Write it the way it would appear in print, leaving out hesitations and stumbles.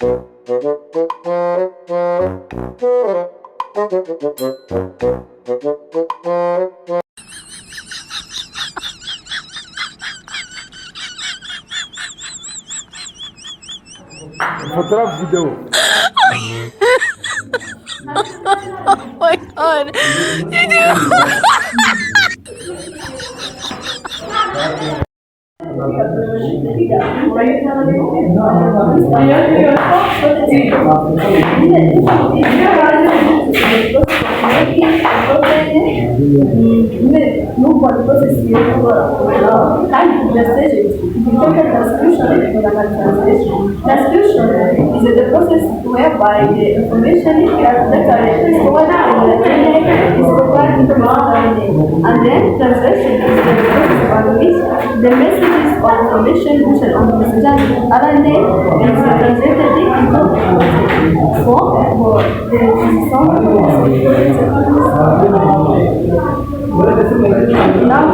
Fotoğraf video. Oh my god. Non pode processar kind message. Because transcription is the process whereby the information is stored in the internet is stored in the memory, and then translation is the process by which the messages or information which are on the message are then is translated into for the song. Now